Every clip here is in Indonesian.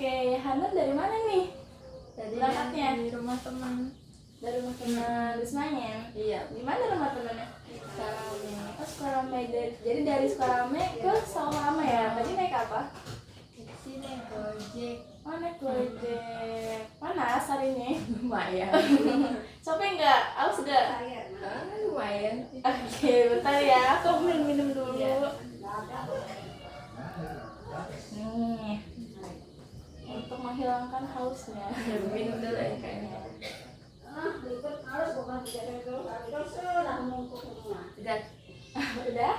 Oke, Hana dari mana nih? Tadi Berangkatnya? di rumah teman. Dari rumah teman Wismanya. Iya. Di mana rumah temannya? Sekarang Oh, Sukarame. Jadi dari Sukarame ke Sawalama ya. Tadi naik apa? di sini Gojek. Oh, naik Gojek. Panas hari ini. Lumayan. Capek nggak? Aus nggak? Lumayan. Oke, bentar ya. Aku minum dulu. Nih, untuk menghilangkan hausnya. Minum dulu ya kayaknya. Udah. Udah?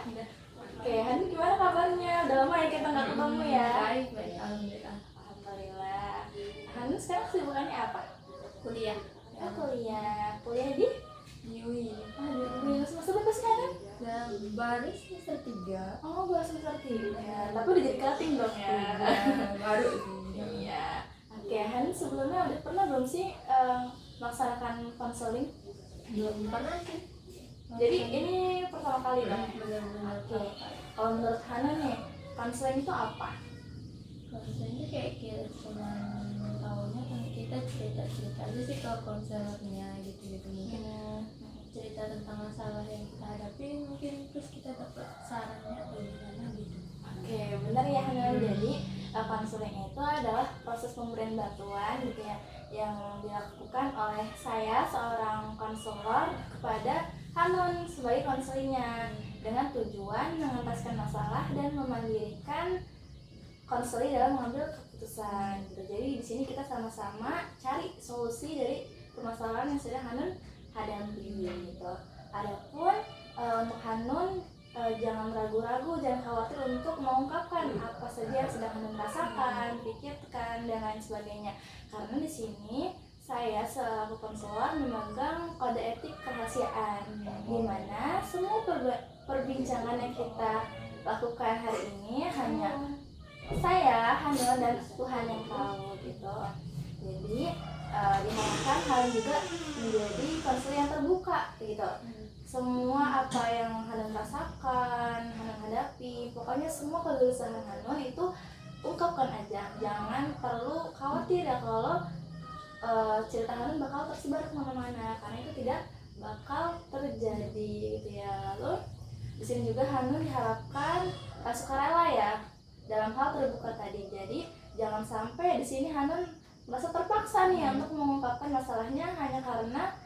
Oke, Hani gimana kabarnya? Udah lama ya kita nggak ketemu ya? Baik, baik. Alhamdulillah. Alhamdulillah. Hani sekarang kesibukannya apa? Kuliah. Oh, kuliah. Kuliah di? Yui. Aduh, semester berapa sekarang? Dan baru semester 3. Oh, baru semester 3. Tapi udah jadi cutting dong ya? Baru. Iya. Oke, Hani sebelumnya udah pernah belum sih melaksanakan konseling? Belum pernah sih. Jadi ini pertama kali dong ya? Benar-benar. Oke. Kalau menurut Hana nih, konseling itu apa? Konselnya kayak kita cuma tahunya kan kita cerita-cerita aja sih ke konselornya gitu-gitu, mungkin cerita tentang masalah yang kita hadapi, mungkin terus kita dapat sarannya atau gimana gitu. Oke, benar ya Hana. Jadi konseling itu adalah proses pemberian bantuan gitu ya, yang dilakukan oleh saya seorang konselor kepada Hanun sebagai konselingnya, dengan tujuan mengentaskan masalah dan memandirikan konseling dalam mengambil keputusan gitu. Jadi di sini kita sama-sama cari solusi dari permasalahan yang sedang Hanun hadapi gitu. Adapun untuk Hanun jangan ragu-ragu, jangan khawatir untuk mengungkapkan apa saja yang sedang Hanun rasakan, pikirkan dan lain sebagainya. Karena di sini saya selaku konselor memegang kode etik kerahasiaan, di mana semua perbincangan yang kita lakukan hari ini hanya saya, Hanul, dan Tuhan yang tahu gitu. Jadi diharapkan hal juga menjadi konseling yang terbuka gitu. Semua apa yang Hanun rasakan, Hanun hadapi, pokoknya semua kegelisahan Hanun itu ungkapkan aja. Jangan perlu khawatir ya kalau cerita Hanun bakal tersebar kemana-mana, karena itu tidak bakal terjadi gitu ya. Lalu di sini juga Hanun diharapkan sukarela ya dalam hal terbuka tadi. Jadi jangan sampai di sini Hanun merasa terpaksa nih untuk mengungkapkan masalahnya hanya karena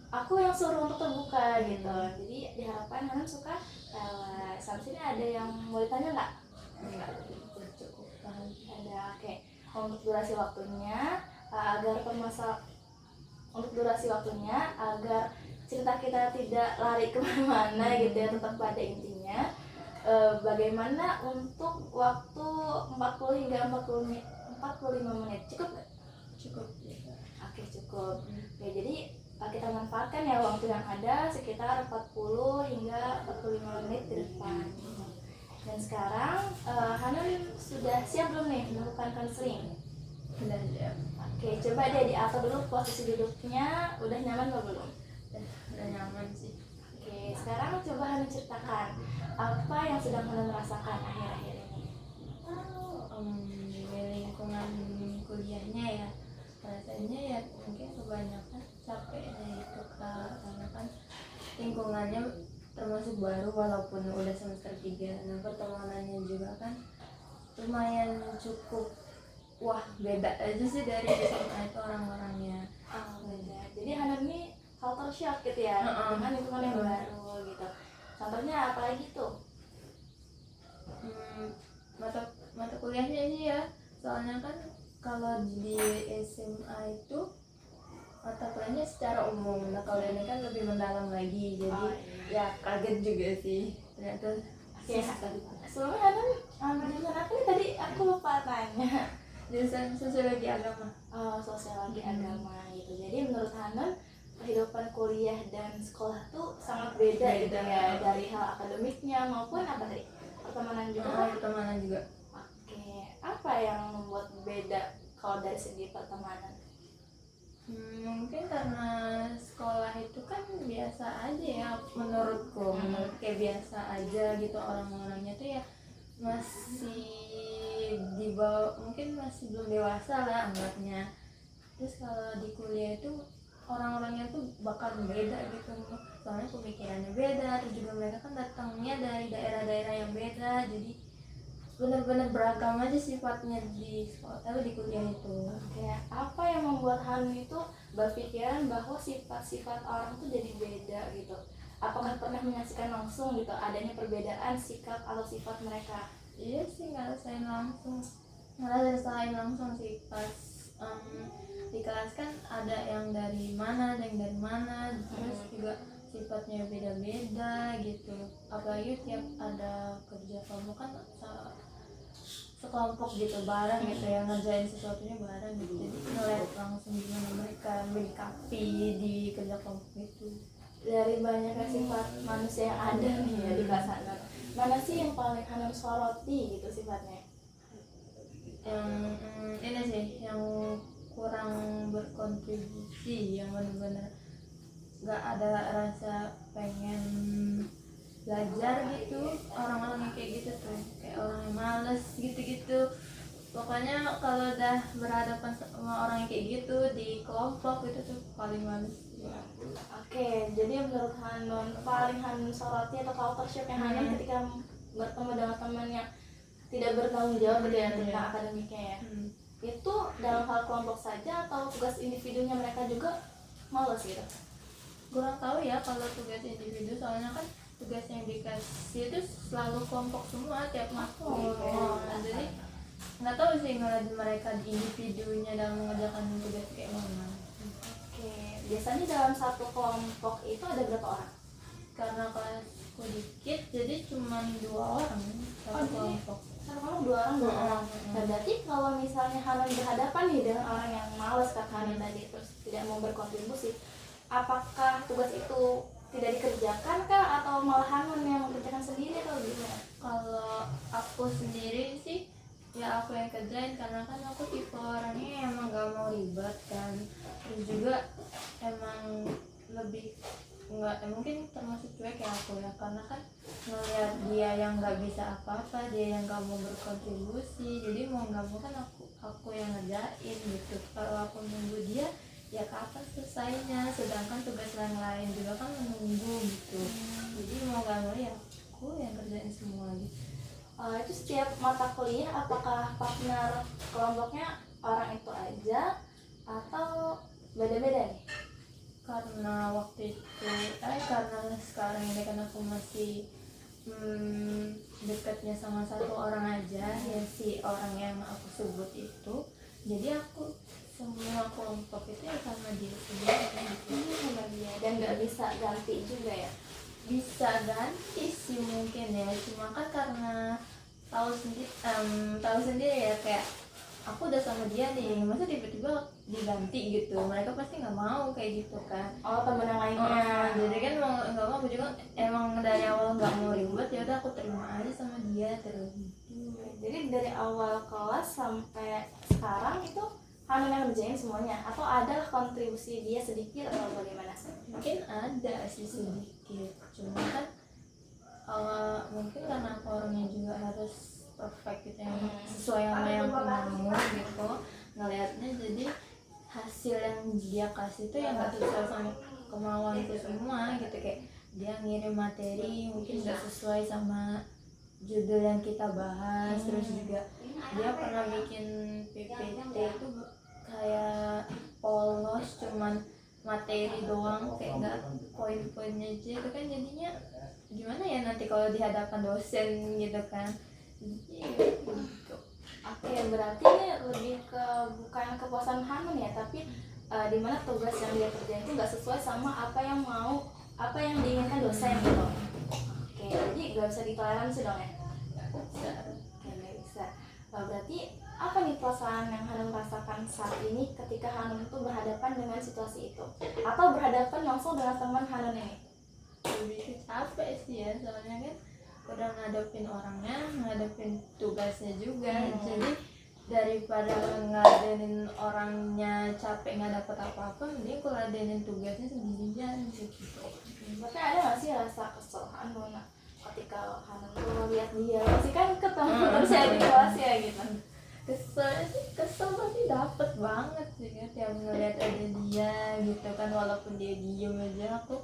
aku yang suruh untuk terbuka gitu. Jadi diharapkan Hanun suka rela. Sampai sini ada yang mau ditanya nggak? Enggak, cukup paham. Ada. Oke. Untuk durasi waktunya agar agar cerita kita tidak lari kemana-mana gitu ya, tetap pada intinya. Bagaimana untuk waktu 40 hingga 45 menit? Cukup nggak? Cukup. Oke, cukup. Oke, jadi kita manfaatkan ya waktu yang ada sekitar 40 hingga 45 menit ke depan. Dan sekarang Hanun sudah siap belum nih melakukan konseling? Udah siap. Oke, coba deh diatur dulu posisi duduknya. Udah nyaman atau belum? Udah nyaman sih. Oke, sekarang coba Hanun ceritakan apa yang sedang Hanun rasakan akhir-akhir ini. Di lingkungan kuliahnya ya, rasanya ya mungkin kebanyakan capeknya itu karena kan lingkungannya termasuk baru walaupun udah semester 3. Nah, pertemanannya juga kan lumayan cukup beda aja sih dari SMA itu orang-orangnya. Beda. Jadi Hanun ini culture shock gitu ya, dengan lingkungan yang baru gitu. Contohnya apa lagi tuh? Mata kuliahnya ini ya, soalnya kan kalau di SMA itu mata kuliahnya secara umum, nah kalau ini kan lebih mendalam lagi, jadi ya kaget juga sih ternyata. Sebelumnya Hanun ambil jurusan apa nih tadi? Aku lupa tanya. Jurusan sosiologi agama. Sosiologi agama gitu. Jadi menurut Hanun kehidupan kuliah dan sekolah tuh sangat beda gitu ya, dari hal akademiknya maupun apa tadi? Pertemanan juga. Pertemanan juga. Oke, apa yang membuat beda kalau dari segi pertemanan? Mungkin karena sekolah itu kan biasa aja ya menurutku, kayak biasa aja gitu, orang-orangnya tuh ya masih di di bawah, mungkin masih belum dewasa lah anggapnya. Terus kalau di kuliah itu orang-orangnya tuh bakal beda gitu, soalnya pemikirannya beda, terus juga mereka kan datangnya dari daerah-daerah yang beda, jadi benar-benar beragam aja sifatnya di sekolah di kuliah itu. Kayak apa yang membuat Hanun itu berpikiran bahwa sifat-sifat orang tuh jadi beda gitu? Apakah pernah menyaksikan langsung gitu adanya perbedaan sikap atau sifat mereka? Iya sih, ngerasain langsung sih pas di kelas kan ada yang dari mana, terus juga sifatnya beda-beda gitu. Apalagi tiap ada kerja kelompok kan sekelompok gitu bareng gitu ya, ngerjain sesuatunya bareng gitu, jadi ngeliat langsung gimana mereka menyikapi di kerja kelompok itu. Dari banyaknya sifat manusia yang ada nih ya di kelas Hanun, mana sih yang paling Hanun soroti gitu sifatnya? Yang ini sih yang kurang berkontribusi, yang benar-benar nggak ada rasa pengen belajar gitu, orang-orang yang kayak gitu tuh kayak orang yang males gitu-gitu. Pokoknya kalau udah berhadapan sama orang yang kayak gitu di kelompok itu tuh paling males ya. Oke, jadi menurut Hanun paling Hanun soroti atau culture shock yang Hanun ketika bertemu dengan teman yang tidak bertanggung jawab gitu ya tentang akademiknya ya, itu dalam hal kelompok saja atau tugas individunya mereka juga males gitu? Kurang tahu ya kalau tugas individu, soalnya kan tugas yang dikasih itu selalu kelompok semua tiap matkul. Jadi nggak tahu sih ngeliat mereka di individunya dalam mengerjakan tugas kayak mana. Oke, biasanya dalam satu kelompok itu ada berapa orang? Karena kelasku dikit jadi cuma 2 orang satu kelompok. Satu kelompok 2 orang, 2 orang. Nah, berarti kalau misalnya Hanun berhadapan nih dengan orang yang males kata Hanun tadi terus tidak mau berkontribusi, apakah tugas itu tidak dikerjakan kah atau malah Hanun yang mengerjakan sendiri atau gimana? Kalau aku sendiri sih ya aku yang kerjain, karena kan aku tipe orangnya emang gak mau ribet kan, terus juga emang lebih nggak, mungkin termasuk cuek ya aku ya, karena kan ngeliat dia yang nggak bisa apa-apa, dia yang nggak mau berkontribusi, jadi mau nggak mau kan aku yang ngerjain gitu. Kalau aku nunggu dia ya kapan selesainya, sedangkan tugas yang lain juga kan menunggu gitu. Jadi mau nggak mau ya aku yang kerjain semua gitu. Itu setiap mata kuliah apakah partner kelompoknya orang itu aja atau beda-beda nih? Karena waktu itu karena sekarang ini kan aku masih dekatnya sama satu orang aja ya, si orang yang aku sebut itu, jadi aku semua kelompok itu ya sama dia semua gitu. Sama dia dan nggak bisa ganti juga ya? Bisa ganti sih mungkin ya, cuma kan karena tahu sendiri ya, kayak aku udah sama dia nih, masa tiba-tiba diganti gitu, mereka pasti nggak mau kayak gitu kan. Oh, temen yang lainnya. Jadi kan mau nggak mau, aku juga emang dari awal nggak mau ribet, ya udah aku terima aja sama dia terus. Jadi dari awal kelas sampai sekarang itu Hanun yang ngerjain semuanya atau ada kontribusi dia sedikit atau bagaimana? Mungkin ada sih sedikit, cuma kan mungkin karena aku orangnya juga harus perfect gitu, yang sesuai sama yang aku mau gitu ngelihatnya, jadi hasil yang dia kasih tuh yang nggak sesuai sama kemauanku semua gitu. Kayak dia ngirim materi mungkin nggak sesuai sama judul yang kita bahas, terus juga dia pernah bikin PPT itu kayak polos, cuman materi doang, kayak nggak poin-poinnya aja, itu kan jadinya gimana ya nanti kalau di hadapan dosen gitu kan. Gitu. Oke, berarti ini lebih ke bukan kepuasan Hanun ya, tapi dimana tugas yang dia kerjain itu nggak sesuai sama apa yang diinginkan dosen gitu. Oke, jadi nggak bisa ditoleransi dong ya? Oke, nggak bisa. Berarti apa nih perasaan yang Hanun rasakan saat ini ketika Hanun itu berhadapan dengan situasi itu, atau berhadapan langsung dengan teman Hanun ini? Lebih capek sih ya, soalnya kan udah ngadepin orangnya, ngadepin tugasnya juga. Jadi daripada ngeladenin orangnya capek nggak dapet apa-apa, mending aku ladenin tugasnya sendirian gitu. Berarti ada nggak sih rasa kesel Hanun ketika Hanun tuh lihat dia pasti kan ketemu terus ya di kelas ya gitu? Kesel pasti dapet banget sih kan tiap ngeliat ada dia gitu kan, walaupun dia diem aja aku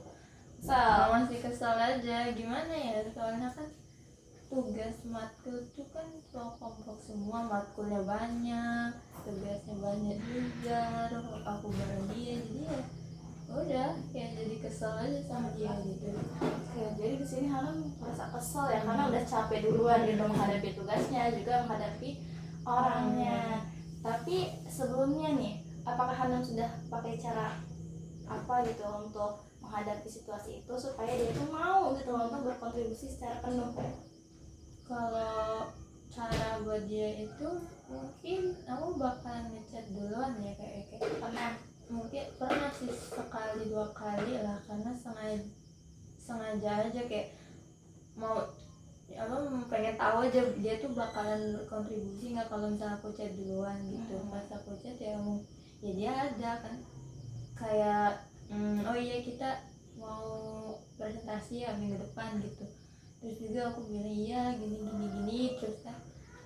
masih kesel aja. Gimana ya, soalnya kan tugas matkul tuh kan kelompok semua, matkulnya banyak, tugasnya banyak juga, terus aku bareng dia, jadi ya udah kayak jadi kesel aja sama dia gitu. Oke, jadi di sini Hanum merasa kesel ya karena udah capek duluan gitu menghadapi tugasnya juga menghadapi orangnya. Tapi sebelumnya nih, apakah Hanum sudah pakai cara apa gitu untuk menghadapi situasi itu supaya dia tuh mau gitu loh untuk berkontribusi secara penuh? Kalau cara buat dia itu mungkin aku bakalan ngechat duluan ya, kayak pernah sih sekali dua kali lah, karena sengaja aja kayak mau pengen tahu aja dia tuh bakalan kontribusi nggak kalau misalnya aku chat duluan gitu. Pas aku chat ya dia ada kan kayak oh iya kita mau presentasi ya minggu depan gitu. Terus juga aku bilang iya gini terus kan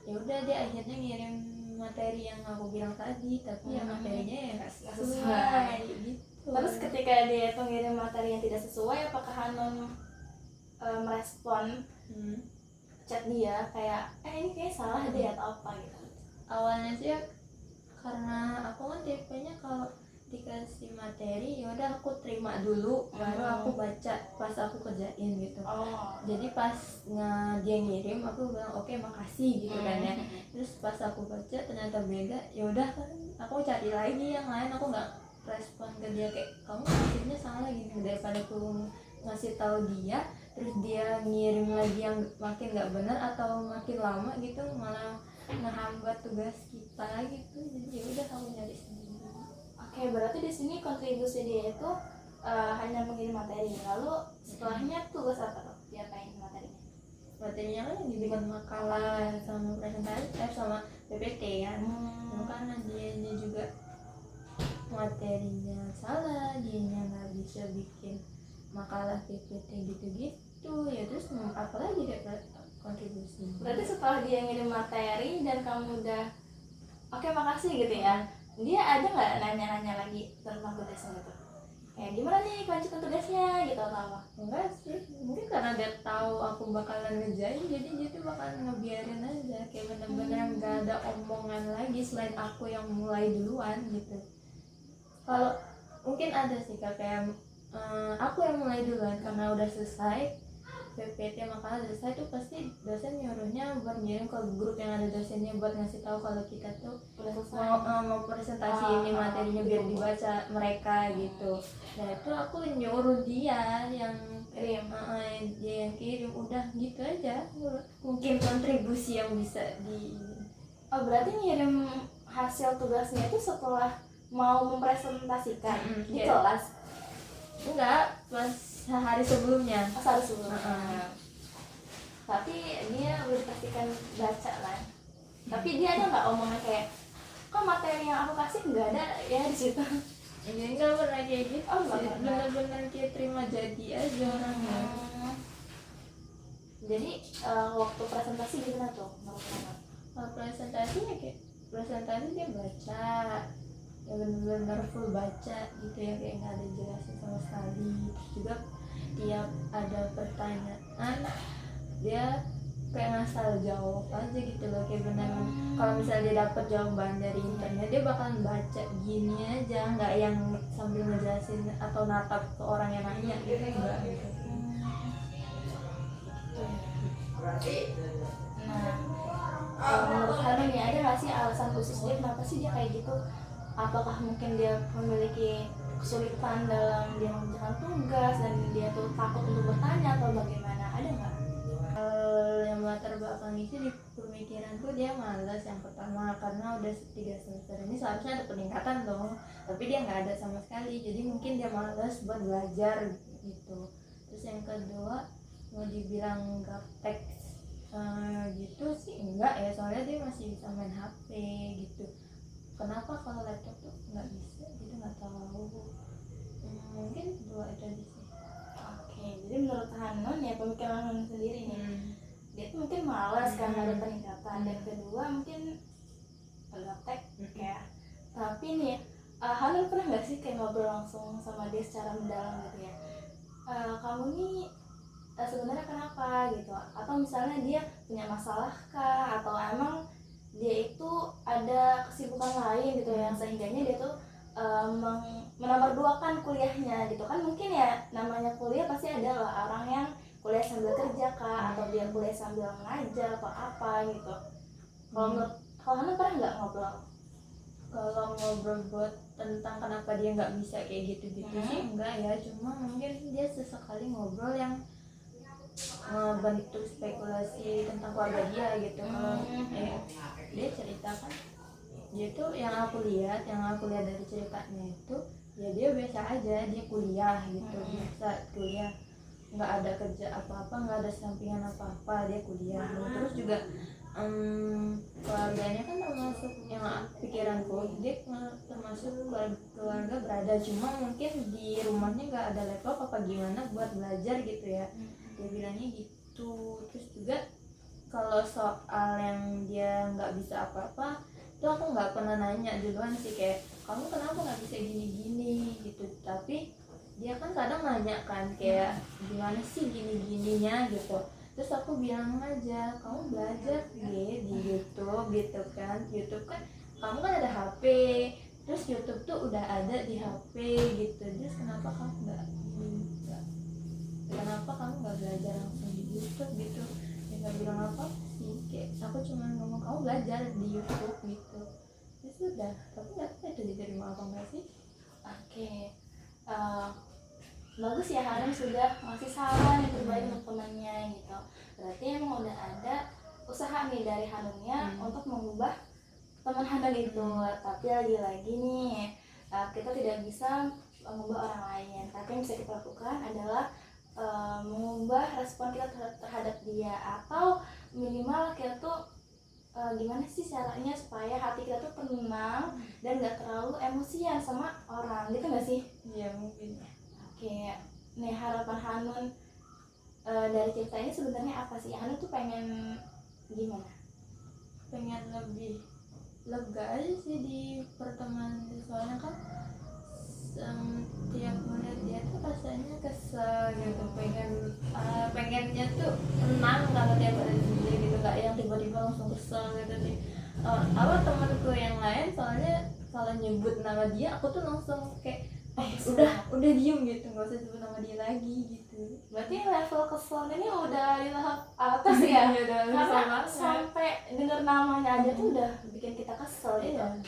ya udah dia akhirnya ngirim materi yang aku bilang tadi, tapi ya materinya ya nggak sesuai gitu. Terus ketika dia itu ngirim materi yang tidak sesuai, apakah Hanum merespon chat dia kayak ini kayak salah dia atau apa gitu? Awalnya sih karena aku kan tipenya kalau dikasih materi ya udah aku terima dulu baru aku baca pas aku kerjain gitu. Jadi pas dia ngirim aku bilang oke, makasih gitu kan ya. Terus pas aku baca ternyata beda, ya udah kan aku cari lagi yang lain, aku nggak respon ke dia kayak kamu ngasihnya salah gini, daripada aku ngasih tahu dia terus dia ngirim lagi yang makin nggak benar atau makin lama gitu malah ngehambat tugas kita gitu. Jadi ya udah aku nyari sendiri. Oke, berarti di sini kontribusi dia itu hanya mengirim materi. Lalu setelahnya tugas apa tuh? Diapain materinya? Materinya kan dibikin makalah sama presentasi sama PPT kan. Karena dianya juga materinya salah, dianya nggak bisa bikin makalah PPT gitu-gitu ya, terus apa lagi dia kontribusi. Berarti setelah dia ngirim materi dan kamu udah oke makasih gitu ya, dia ada nggak nanya-nanya lagi tentang tugasnya gitu? Kayak gimana nih kelanjutan tugasnya gitu atau apa? Enggak sih, mungkin karena dia tahu aku bakalan ngerjain, jadi dia tuh bakalan ngebiarin aja, kayak bener-bener nggak ada omongan lagi selain aku yang mulai duluan gitu. Kalau mungkin ada sih kayak aku yang mulai duluan karena udah selesai PPT makalah selesai tuh pasti dosen nyuruhnya buat ngirim ke grup yang ada dosennya buat ngasih tahu kalau kita tuh mau presentasi ini materinya biar dibaca mereka gitu. Nah itu aku nyuruh dia yang kirim, dia yang kirim, udah gitu aja. Mungkin kontribusi yang bisa di. Oh berarti ngirim hasil tugasnya itu setelah mau mempresentasikan di kelas? Enggak, pas sehari sebelumnya. Sehari sebelumnya. Tapi dia udah dipastikan baca kan. Tapi dia ada nggak omongan kayak kok materi yang aku kasih nggak ada ya di situ? Ini nggak pernah kayak gitu. Bener-bener dia terima jadi aja orangnya. Jadi waktu presentasi gimana tuh menurut kamu? Presentasi ya kayak presentasi dia baca ya benar-benar full baca gitu ya, kayak nggak ada jelasin sama sekali. Terus juga tiap ada pertanyaan dia kayak ngasal jawab aja gitu loh, kayak benar kalau misalnya dia dapat jawaban dari internet dia bakalan baca gini aja, nggak yang sambil ngejelasin atau natap ke orang yang nanya gitu, enggak gitu. Nah menurut Hanum nih ada nggak sih alasan khusus dia kenapa sih dia kayak gitu? Apakah mungkin dia memiliki kesulitan dalam dia mengerjakan tugas dan dia tuh takut untuk bertanya atau bagaimana, ada nggak? Yang latar belakang itu di pemikiranku dia malas yang pertama karena udah 3 semester ini seharusnya ada peningkatan dong, tapi dia nggak ada sama sekali, jadi mungkin dia malas buat belajar gitu. Terus yang kedua mau dibilang gaptek gitu sih enggak ya, soalnya dia masih bisa main HP gitu. Kenapa kalau laptop tuh nggak bisa gitu, nggak tahu. Mungkin dua itu aja sih. Oke, jadi menurut Hanun ya pemikiran Hanun sendiri nih, dia tuh mungkin malas karena ada peningkatan, dan kedua mungkin gaptek kayak. Tapi nih Hanun pernah nggak sih kayak ngobrol langsung sama dia secara mendalam gitu ya, kamu nih sebenarnya kenapa gitu, atau misalnya dia punya masalah kah, atau emang dia itu ada kesibukan lain gitu yang sehingganya dia tuh menambah-duakan kuliahnya gitu kan. Mungkin ya namanya kuliah pasti ada lah orang yang kuliah sambil kerja kah, atau dia kuliah sambil mengajar atau apa gitu. Kalau Hanun pernah nggak ngobrol? Kalau ngobrol buat tentang kenapa dia nggak bisa kayak gitu-gitu sih enggak ya, cuma mungkin dia sesekali ngobrol yang bentuk spekulasi tentang keluarga dia gitu. Kalau dia ceritakan, dia tuh yang aku lihat dari ceritanya itu ya dia biasa aja, dia kuliah gitu, biasa kuliah, nggak ada kerja apa-apa, nggak ada sampingan apa-apa, dia kuliah. Terus juga keluarganya kan termasuk yang pikiranku, dia termasuk keluarga berada, cuma mungkin di rumahnya nggak ada laptop apa gimana buat belajar gitu ya, dia bilangnya gitu. Terus juga kalau soal yang dia nggak bisa apa-apa itu aku nggak pernah nanya duluan sih, kayak kamu kenapa nggak bisa gini-gini gitu. Tapi dia kan kadang nanya kan kayak gimana sih gini-gininya gitu. Terus aku bilang aja, kamu belajar di YouTube gitu kan. YouTube kan kamu kan ada HP, terus YouTube tuh udah ada di HP gitu. Terus kenapa kamu nggak belajar langsung di YouTube gitu. Dia nggak bilang apa sih, kayak aku cuma ngomong kamu belajar di YouTube gitu. Ya sudah, tapi nggak tahu itu diterima apa nggak sih. Oke. Bagus ya, Hanun sudah ngasih saran yang terbaik untuk temannya gitu. Berarti emang udah ada usaha nih dari Hanunnya untuk mengubah teman Hanun itu. Tapi lagi-lagi nih kita tidak bisa mengubah orang lain, tapi yang bisa kita lakukan adalah mengubah respon kita terhadap dia, atau minimal kita tuh gimana sih caranya supaya hati kita tuh tenang dan gak terlalu emosian sama orang gitu gak sih? Iya mungkin. Oke, nih harapan Hanun dari cerita ini sebenarnya apa sih? Hanun tuh pengen gimana? Pengen lebih lega aja sih di pertemanan, soalnya kan tiap melihat dia tuh rasanya kesel gitu, pengennya tuh tenang kalau tiap ada dia gitu, nggak yang tiba-tiba langsung kesel gitu sih. Awal temanku yang lain soalnya kalau nyebut nama dia aku tuh langsung kayak udah diem gitu, nggak usah sebut nama dia lagi gitu. Berarti level keselnya ini udah di tahap atas ya? Iya, udah Karena banget. sampai denger namanya aja tuh udah bikin kita kesel gitu. Iya.